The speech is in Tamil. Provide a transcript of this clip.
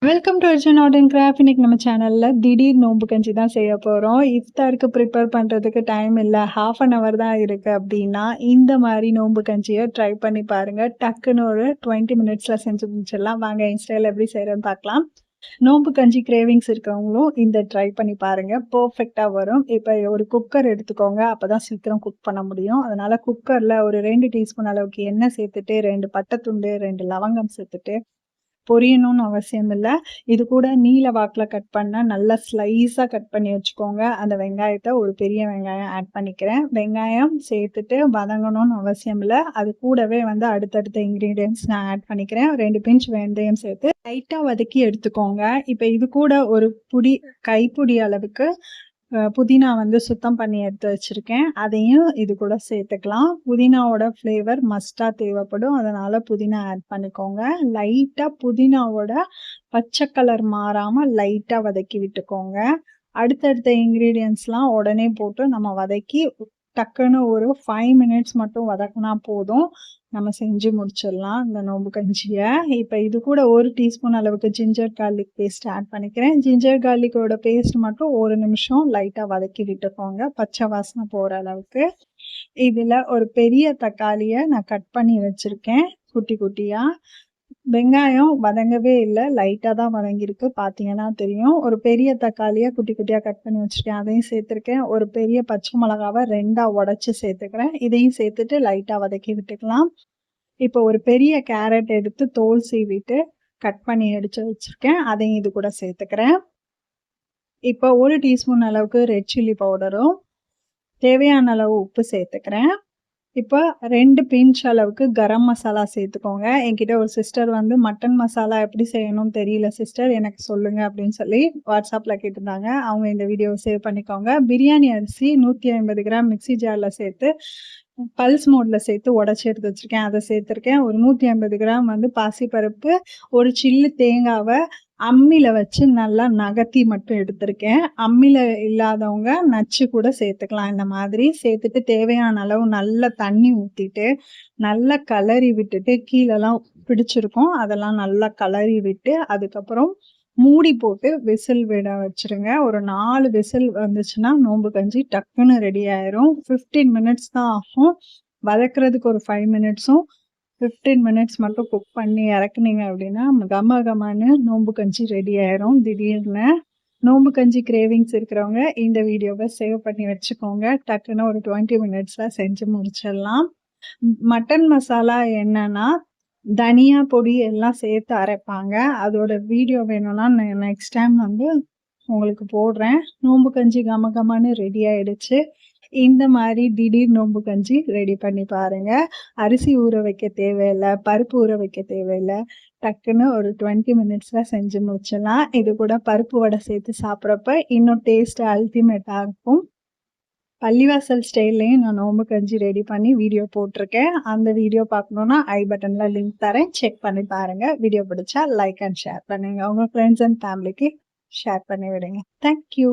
Welcome to Arjun art and craft. இன்னைக்கு நம்ம சேனல்ல திடீர் நோம்பு கஞ்சி தான் செய்ய போறோம். இஃப்தாருக்கு ப்ரிப்பேர் பண்றதுக்கு டைம் இல்ல, ஹாஃப் அன் ஹவர் தான் இருக்கு அப்படின்னா, இந்த மாதிரி நோம்பு கஞ்சியை ட்ரை பண்ணி பாருங்க. டக்குன்னு ஒரு 20 மினிட்ஸ்ல செஞ்சு முடிச்சிடலாம். வாங்க இன்ஸ்டால எப்படி செய்யறதுன்னு பார்க்கலாம். நோம்பு கஞ்சி கிரேவிங்ஸ் இருக்கவங்களும் இந்த ட்ரை பண்ணி பாருங்க, பெர்ஃபெக்டா வரும். இப்போ ஒரு குக்கர் எடுத்துக்கோங்க, அப்பதான் சீக்கிரம் குக் பண்ண முடியும். அதனால குக்கர்ல ஒரு 2 டீஸ்பூன் அளவுக்கு எண்ணெய் சேர்த்துட்டு 2 பட்டை துண்டு 2 லவங்கம் சேர்த்துட்டு பொரியணும்னு அவசியம் இல்ல. இது கூட நீல வாக்குல கட் பண்ண நல்லா ஸ்லைஸா கட் பண்ணி வச்சுக்கோங்க. அந்த வெங்காயத்த ஒரு பெரிய வெங்காயம் ஆட் பண்ணிக்கிறேன். வெங்காயம் சேர்த்துட்டு வதங்கணும்னு அவசியம் இல்ல. அது கூடவே அடுத்தடுத்த இன்கிரீடியன்ட்ஸ் நான் ஆட் பண்ணிக்கிறேன். 2 பிஞ்ச் வெந்தயம் சேர்த்து லைட்டா வதக்கி எடுத்துக்கோங்க. இப்ப இது கூட ஒரு கைப்பிடி அளவுக்கு புதினா சுத்தம் பண்ணி எடுத்து வச்சிருக்கேன். அதையும் இது கூட சேர்த்துக்கலாம். புதினாவோட ஃப்ளேவர் மஸ்டா தேவைப்படும். அதனால புதினா ஆட் பண்ணிக்கோங்க. லைட்டா புதினாவோட பச்சை கலர் மாறாம லைட்டா வதக்கி விட்டுக்கோங்க. அடுத்தடுத்த இன்கிரீடியன்ஸ்லாம் உடனே போட்டு நம்ம வதக்கி டக்குன்னு ஒரு 5 மினிட்ஸ் மட்டும் வதக்குனா போதும். நம்ம செஞ்சு முடிச்சிடலாம் இந்த நோம்பு கஞ்சியை. இப்போ இது கூட 1 டீஸ்பூன் அளவுக்கு ஜிஞ்சர் கார்லிக் பேஸ்ட் ஆட் பண்ணிக்கிறேன். ஜிஞ்சர் கார்லிக்கோட பேஸ்ட் மட்டும் 1 நிமிஷம் லைட்டாக வதக்கி விட்டுக்கோங்க, பச்சை வாசனை போகிற அளவுக்கு. இதில் ஒரு பெரிய தக்காளியை நான் கட் பண்ணி வச்சுருக்கேன் குட்டி குட்டியாக. வெங்காயம் வதங்கவே இல்லை, லைட்டாக தான் வதங்கியிருக்கு, பார்த்தீங்கன்னா தெரியும். ஒரு பெரிய தக்காளியை குட்டி குட்டியாக கட் பண்ணி வச்சுருக்கேன், அதையும் சேர்த்துருக்கேன். ஒரு பெரிய பச்சை மிளகாவை 2ஆக உடச்சி சேர்த்துக்கிறேன். இதையும் சேர்த்துட்டு லைட்டாக வதக்கி விட்டுக்கலாம். இப்போ ஒரு பெரிய கேரட் எடுத்து தோல் சீவிட்டு கட் பண்ணி எடுத்து வச்சுருக்கேன், அதையும் இது கூட சேர்த்துக்கிறேன். இப்போ 1 டீஸ்பூன் அளவுக்கு ரெட் சில்லி பவுடரும் தேவையான அளவு உப்பு சேர்த்துக்கிறேன். இப்போ 2 பிஞ்ச் அளவுக்கு கரம் மசாலா சேர்த்துக்கோங்க. என்கிட்ட ஒரு சிஸ்டர் மட்டன் மசாலா எப்படி செய்யணும்னு தெரியல சிஸ்டர், எனக்கு சொல்லுங்க அப்படின்னு சொல்லி வாட்ஸ்அப்பில் கேட்டிருந்தாங்க. அவங்க இந்த வீடியோவை சேவ் பண்ணிக்கோங்க. பிரியாணி அரிசி 150 கிராம் மிக்சி ஜாரில் சேர்த்து பல்ஸ் மோடில் சேர்த்து உடச்சி எடுத்து வச்சுருக்கேன், அதை சேர்த்துருக்கேன். ஒரு 150 கிராம் பாசிப்பருப்பு, ஒரு சில்லு தேங்காவை அம்மியில் வச்சு நல்லா நகர்த்தி மட்டும் எடுத்திருக்கேன். அம்மியில் இல்லாதவங்க நச்சு கூட சேர்த்துக்கலாம். இந்த மாதிரி சேர்த்துட்டு தேவையான அளவு நல்லா தண்ணி ஊற்றிட்டு நல்லா கிளறி விட்டுட்டு, கீழெல்லாம் பிடிச்சிருக்கும் அதெல்லாம் நல்லா கிளறி விட்டு அதுக்கப்புறம் மூடி போட்டு விசில் விட வச்சுருங்க. ஒரு 4 விசில் வந்துச்சுன்னா நோம்பு கஞ்சி டக்குன்னு ரெடி ஆயிரும். 15 மினிட்ஸ் தான் ஆகும். வதக்குறதுக்கு ஒரு 5 மினிட்ஸும் 15 மினிட்ஸ் மட்டும் குக் பண்ணி இறக்குனீங்க அப்படின்னா கம கமான்னு நோம்பு கஞ்சி ரெடி ஆயிரும். திடீர்னு நோம்பு கஞ்சி கிரேவிங்ஸ் இருக்கிறவங்க இந்த வீடியோவை சேவ் பண்ணி வச்சுக்கோங்க. டக்குன்னு ஒரு 20 மினிட்ஸில் செஞ்சு முடிச்சிடலாம். மட்டன் மசாலா என்னன்னா தனியா பொடி எல்லாம் சேர்த்து அரைப்பாங்க. அதோட வீடியோ வேணும்னா நான் நெக்ஸ்ட் டைம் உங்களுக்கு போடுறேன். நோம்பு கஞ்சி கம கமான்னு ரெடி ஆயிடுச்சு. இந்த மாதிரி திடீர் நோம்பு கஞ்சி ரெடி பண்ணி பாருங்க. அரிசி ஊற வைக்க தேவையில்லை, பருப்பு ஊற வைக்க தேவையில்லை. டக்குன்னு ஒரு 20 மினிட்ஸில் செஞ்சு முடிச்சிடலாம். இது கூட பருப்பு வடை சேர்த்து சாப்பிட்றப்ப இன்னும் டேஸ்ட் அல்டிமேட்டாக இருக்கும். பள்ளிவாசல் ஸ்டைல்லையும் நான் நோம்பு கஞ்சி ரெடி பண்ணி வீடியோ போட்டிருக்கேன். அந்த வீடியோ பார்க்கணுன்னா ஐ பட்டனில் லிங்க் தரேன், செக் பண்ணி பாருங்கள். வீடியோ பிடிச்சா லைக் அண்ட் ஷேர் பண்ணுங்கள். உங்கள் ஃப்ரெண்ட்ஸ் அண்ட் ஃபேமிலிக்கு ஷேர் பண்ணி விடுங்க. தேங்க்யூ.